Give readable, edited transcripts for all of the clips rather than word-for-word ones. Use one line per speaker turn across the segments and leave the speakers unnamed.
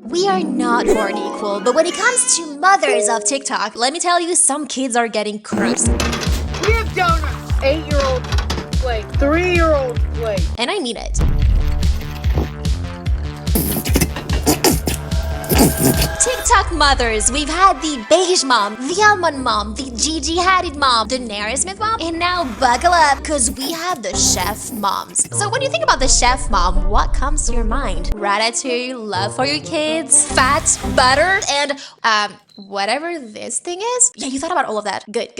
We are not born equal, but when it comes to mothers of TikTok, let me tell you, some kids are getting crushed.
We have donuts. 8-year-old plate. 3-year-old plate.
And I mean it. TikTok mothers, we've had the beige mom, the almond mom, the Gigi Hadid mom, the Naismith mom, and now buckle up, cause we have the chef moms. So when you think about the chef mom, what comes to your mind? Ratatouille, love for your kids, fat, butter, and whatever this thing is? Yeah, you thought about all of that. Good.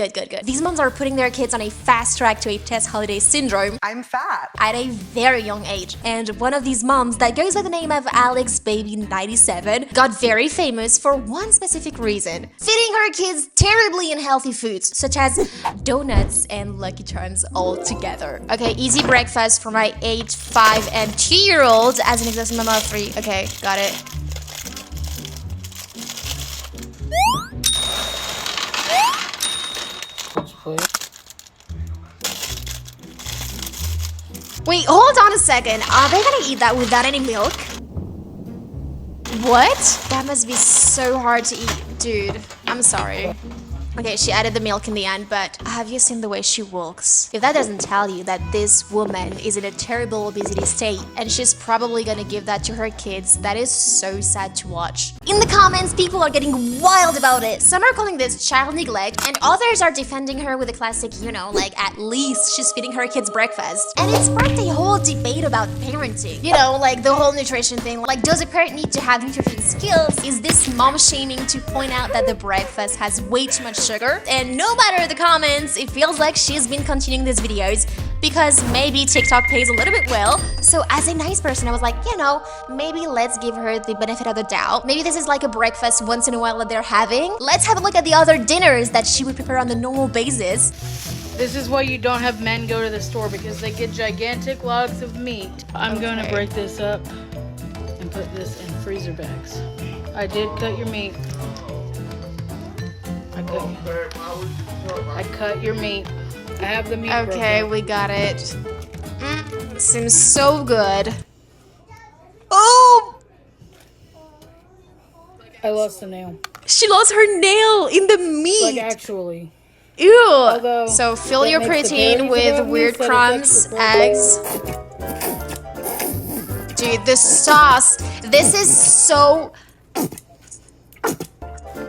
These moms are putting their kids on a fast track to a Tess Holiday syndrome.
I'm fat.
At a very young age. And one of these moms that goes by the name of Alex Baby 97 got very famous for one specific reason. Feeding her kids terribly unhealthy foods, such as donuts and Lucky Charms all together. Okay, easy breakfast for my 8, 5, and 2-year-olds as an existing mama of 3. Okay, got it. Wait, hold on a second. Are they gonna eat that without any milk? What? That must be so hard to eat, dude. I'm sorry. Okay, she added the milk in the end, but have you seen the way she walks? If that doesn't tell you that this woman is in a terrible obesity state, and she's probably gonna give that to her kids, that is so sad to watch. In the comments, people are getting wild about it. Some are calling this child neglect, and others are defending her with a classic, you know, like at least she's feeding her kids breakfast. And it sparked a whole debate about parenting. You know, like the whole nutrition thing. Like, does a parent need to have nutrition skills? Is this mom shaming to point out that the breakfast has way too much sugar? And no matter the comments, it feels like she's been continuing these videos because maybe TikTok pays a little bit well. So as a nice person, I was like, you know, maybe let's give her the benefit of the doubt. Maybe this is like a breakfast once in a while that they're having. Let's have a look at the other dinners that she would prepare on the normal basis.
This is why you don't have men go to the store, because they get gigantic logs of meat. I'm going to break this up and put this in freezer bags. I did cut your meat. I cut your meat. I have the meat.
Okay, we got it. Seems so good. Oh!
I lost the nail.
She lost her nail in the meat.
Like, actually.
Ew.
Although,
so fill your protein with weird crumbs, eggs. Dude, the sauce. This is so...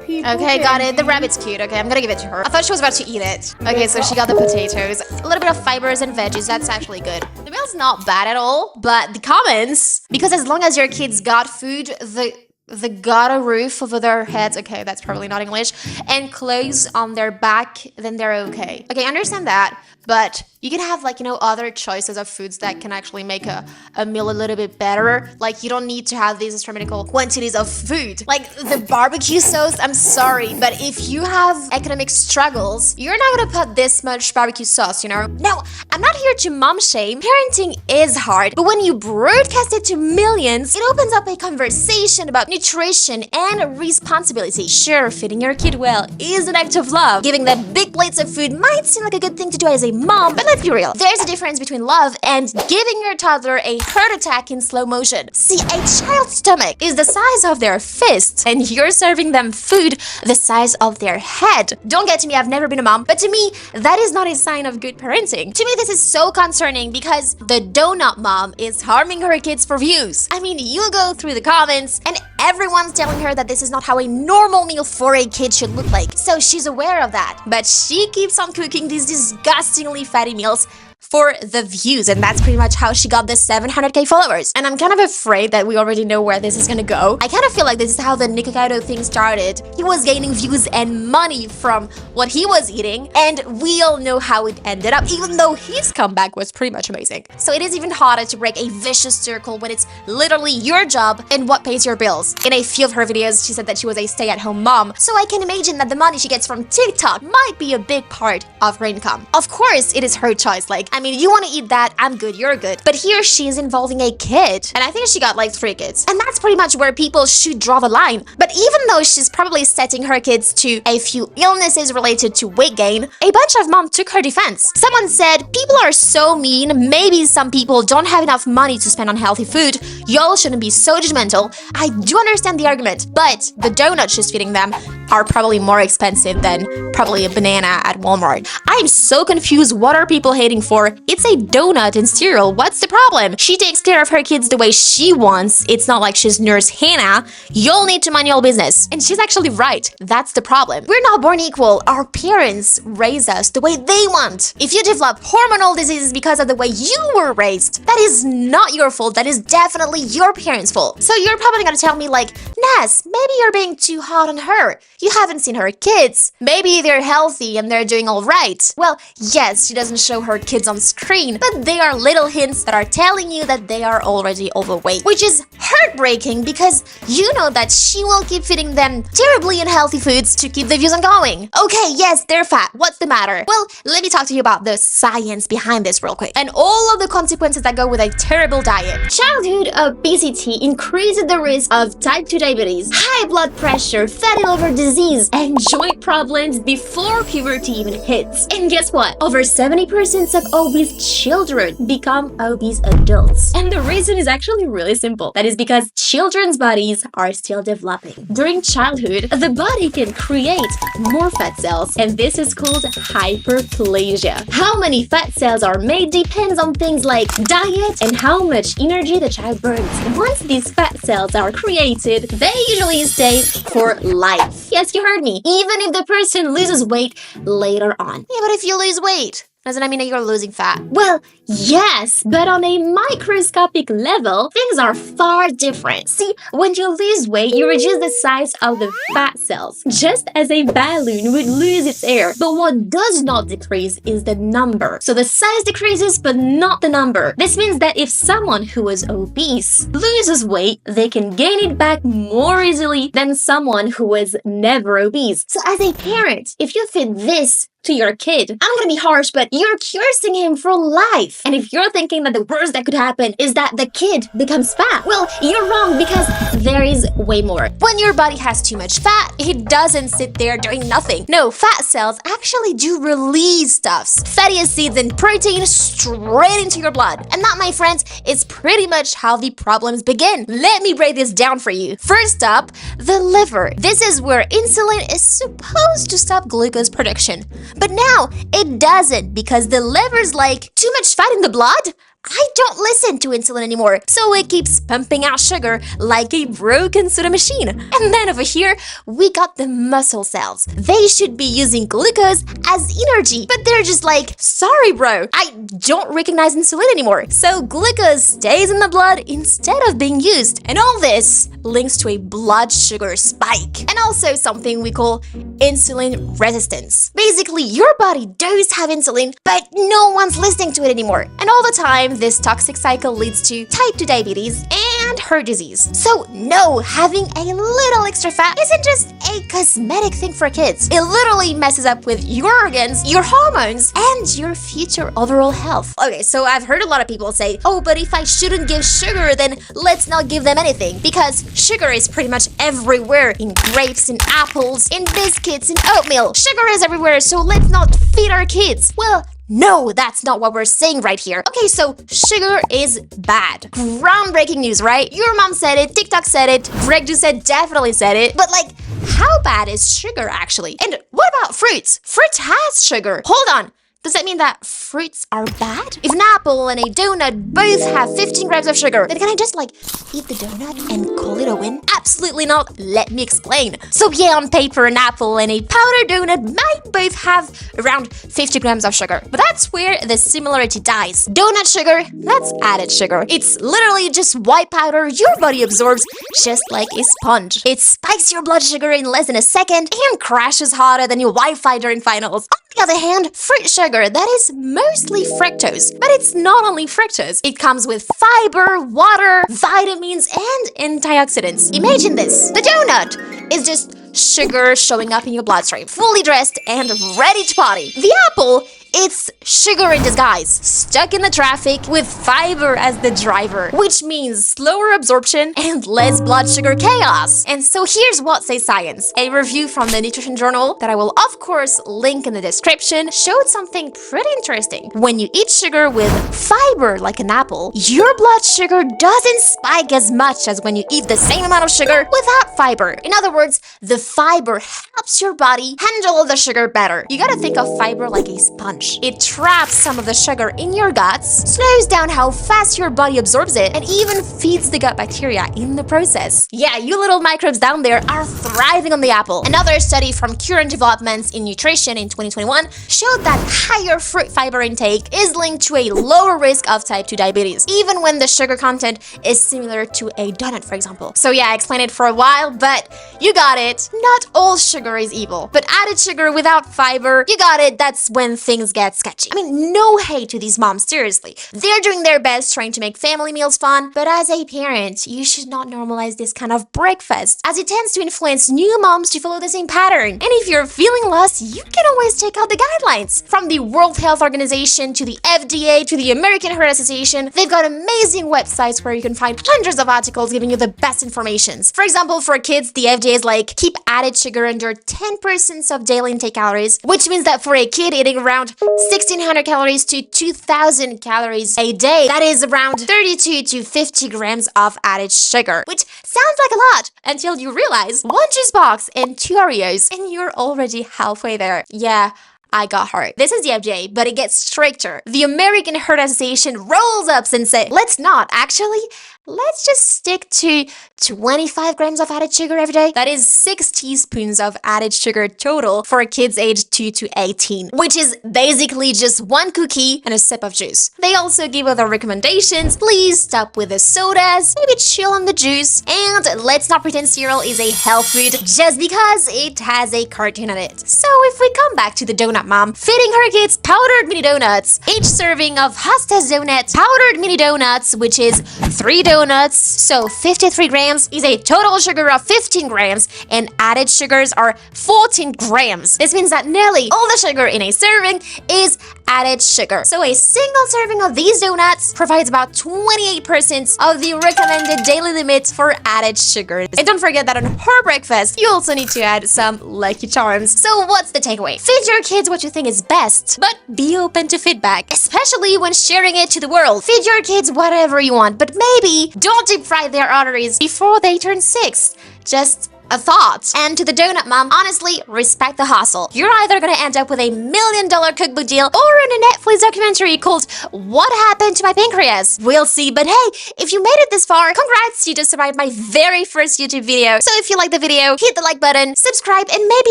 Okay, got it. The rabbit's cute. Okay, I'm gonna give it to her. I thought she was about to eat it. Okay, so she got the potatoes. A little bit of fibers and veggies. That's actually good. The meal's not bad at all, but the comments, because as long as your kids got food, the got a roof over their heads, okay, that's probably not English, and clothes on their back, then they're okay. Okay, I understand that, but you can have, like, you know, other choices of foods that can actually make a meal a little bit better. Like, you don't need to have these astronomical quantities of food. Like, the barbecue sauce, I'm sorry, but if you have economic struggles, you're not gonna put this much barbecue sauce, you know? Now, I'm not here to mom shame. Parenting is hard, but when you broadcast it to millions, it opens up a conversation about nutrition and responsibility. Sure, feeding your kid well is an act of love. Giving them big plates of food might seem like a good thing to do as a mom, but let's be real. There's a difference between love and giving your toddler a heart attack in slow motion. See, a child's stomach is the size of their fist, and you're serving them food the size of their head. Don't get to me, I've never been a mom, but to me, that is not a sign of good parenting. To me, this is so concerning because the donut mom is harming her kids for views. I mean, you go through the comments and everyone's telling her that this is not how a normal meal for a kid should look like. So she's aware of that, but she keeps on cooking these disgustingly fatty meals for the views, and that's pretty much how she got the 700k followers. And I'm kind of afraid that we already know where this is gonna go. I kind of feel like this is how the Nikocado thing started. He was gaining views and money from what he was eating, and we all know how it ended up, even though his comeback was pretty much amazing. So it is even harder to break a vicious circle when it's literally your job and what pays your bills. In a few of her videos, she said that she was a stay-at-home mom, so I can imagine that the money she gets from TikTok might be a big part of her income. Of course, it is her choice. Like, I mean, you want to eat that, I'm good, you're good. But here she is involving a kid. And I think she got like 3 kids. And that's pretty much where people should draw the line. But even though she's probably setting her kids to a few illnesses related to weight gain, a bunch of moms took her defense. Someone said, people are so mean, maybe some people don't have enough money to spend on healthy food. Y'all shouldn't be so judgmental. I do understand the argument, but the donuts she's feeding them are probably more expensive than probably a banana at Walmart. I'm so confused. What are people hating for? It's a donut and cereal. What's the problem? She takes care of her kids the way she wants. It's not like she's Nurse Hannah. You'll need to mind your business. And she's actually right. That's the problem. We're not born equal. Our parents raise us the way they want. If you develop hormonal diseases because of the way you were raised, that is not your fault. That is definitely your parents' fault. So you're probably gonna tell me like, Ness, maybe you're being too hard on her. You haven't seen her kids. Maybe they're healthy and they're doing all right. Well, yes, she doesn't show her kids on screen, but they are little hints that are telling you that they are already overweight, which is heartbreaking because you know that she will keep feeding them terribly unhealthy foods to keep the views on going. Okay, yes, they're fat. What's the matter? Well, let me talk to you about the science behind this real quick and all of the consequences that go with a terrible diet. Childhood obesity increases the risk of type 2 diabetes, high blood pressure, fatty liver disease, and joint problems before puberty even hits. And guess what? Over 70% of obese children become obese adults. And the reason is actually really simple. That is because children's bodies are still developing. During childhood, the body can create more fat cells, and this is called hyperplasia. How many fat cells are made depends on things like diet and how much energy the child burns. Once these fat cells are created, they usually stay for life. Yes, you heard me. Even if the person loses weight later on. Yeah, but if you lose weight, doesn't that mean that you're losing fat? Well, yes, but on a microscopic level, things are far different. See, when you lose weight, you reduce the size of the fat cells, just as a balloon would lose its air. But what does not decrease is the number. So the size decreases, but not the number. This means that if someone who was obese loses weight, they can gain it back more easily than someone who was never obese. So as a parent, if you feed this to your kid, I'm gonna be harsh, but you're cursing him for life. And if you're thinking that the worst that could happen is that the kid becomes fat, well, you're wrong because there is way more. When your body has too much fat, it doesn't sit there doing nothing. No, fat cells actually do release stuffs, fatty acids and protein straight into your blood. And that, my friends, is pretty much how the problems begin. Let me break this down for you. First up, the liver. This is where insulin is supposed to stop glucose production. But now it doesn't because the liver's like, too much fat in the blood? I don't listen to insulin anymore, so it keeps pumping out sugar like a broken soda machine. And then over here, we got the muscle cells. They should be using glucose as energy, but they're just like, sorry bro, I don't recognize insulin anymore. So glucose stays in the blood instead of being used. And all this links to a blood sugar spike, and also something we call insulin resistance. Basically, your body does have insulin, but no one's listening to it anymore. And all the time, this toxic cycle leads to type 2 diabetes and heart disease. So no, having a little extra fat isn't just a cosmetic thing for kids. It literally messes up with your organs, your hormones, and your future overall health. Okay, so I've heard a lot of people say, oh, but if I shouldn't give sugar, then let's not give them anything, because sugar is pretty much everywhere in grapes and apples, in biscuits and oatmeal. Sugar is everywhere, so let's not feed our kids. Well, no, that's not what we're saying right here. Okay, so sugar is bad. Groundbreaking news, right? Your mom said it, TikTok said it, Greg just said definitely said it. But like, how bad is sugar actually? And what about fruits? Fruit has sugar. Hold on. Does that mean that fruits are bad? If an apple and a donut both have 15 grams of sugar, then can I just like eat the donut and call it a win? Absolutely not. Let me explain. So yeah, on paper, an apple and a powdered donut might both have around 50 grams of sugar. But that's where the similarity dies. Donut sugar, that's added sugar. It's literally just white powder your body absorbs just like a sponge. It spikes your blood sugar in less than a second and crashes harder than your Wi-Fi during finals. On the other hand, fruit sugar, that is mostly fructose. But it's not only fructose. It comes with fiber, water, vitamins, and antioxidants. Imagine this. The donut is just sugar showing up in your bloodstream, fully dressed and ready to party. The apple It's sugar in disguise, stuck in the traffic with fiber as the driver, which means slower absorption and less blood sugar chaos. And so here's what says science. A review from the Nutrition Journal that I will of course link in the description showed something pretty interesting. When you eat sugar with fiber like an apple, your blood sugar doesn't spike as much as when you eat the same amount of sugar without fiber. In other words, the fiber helps your body handle the sugar better. You gotta think of fiber like a sponge. It traps some of the sugar in your guts, slows down how fast your body absorbs it, and even feeds the gut bacteria in the process. Yeah, you little microbes down there are thriving on the apple. Another study from Current Developments in Nutrition in 2021 showed that higher fruit fiber intake is linked to a lower risk of type 2 diabetes, even when the sugar content is similar to a donut, for example. So yeah, I explained it for a while, but you got it. Not all sugar is evil, but added sugar without fiber, you got it, that's when things get sketchy. I mean, no hate to these moms, seriously. They're doing their best trying to make family meals fun, but as a parent, you should not normalize this kind of breakfast, as it tends to influence new moms to follow the same pattern. And if you're feeling lost, you can always check out the guidelines. From the World Health Organization to the FDA to the American Heart Association, they've got amazing websites where you can find hundreds of articles giving you the best informations. For example, for kids, the FDA is like, keep added sugar under 10% of daily intake calories, which means that for a kid eating around 1,600 calories to 2,000 calories a day, that is around 32 to 50 grams of added sugar, which sounds like a lot until you realize one juice box and 2 Oreos, and you're already halfway there. Yeah, I got hurt. This is the FDA, but it gets stricter. The American Heart Association rolls up and says, let's not. Actually, let's just stick to 25 grams of added sugar every day. That is 6 teaspoons of added sugar total for kids aged 2 to 18, which is basically just 1 cookie and a sip of juice. They also give other recommendations. Please stop with the sodas, maybe chill on the juice, and let's not pretend cereal is a health food just because it has a cartoon on it. So if we come back to the donut mom, feeding her kids powdered mini donuts, each serving of Hasta's donut powdered mini donuts, which is 3 donuts, so 53 grams, is a total sugar of 15 grams, and added sugars are 14 grams. This means that nearly all the sugar in a serving is added sugar. So a single serving of these donuts provides about 28% of the recommended daily limit for added sugars. And don't forget that on her breakfast, you also need to add some Lucky Charms. So what's the takeaway? Feed your kids what you think is best, but be open to feedback, especially when sharing it to the world. Feed your kids whatever you want, but maybe don't deep fry their arteries before they turn 6. Just a thought. And to the donut mom, honestly, respect the hustle. You're either gonna end up with a $1 million cookbook deal or in a Netflix documentary called What Happened to My Pancreas? We'll see, but hey, if you made it this far, congrats, you just survived my very first YouTube video. So if you like the video, hit the like button, subscribe, and maybe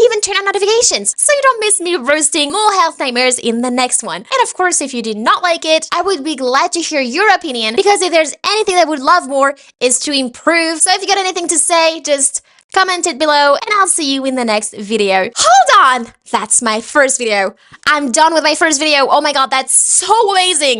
even turn on notifications so you don't miss me roasting more health nightmares in the next one. And of course, if you did not like it, I would be glad to hear your opinion, because if there's anything that I would love more is to improve. So if you got anything to say, just comment it below, and I'll see you in the next video. Hold on! That's my first video. I'm done with my first video. Oh my god, that's so amazing!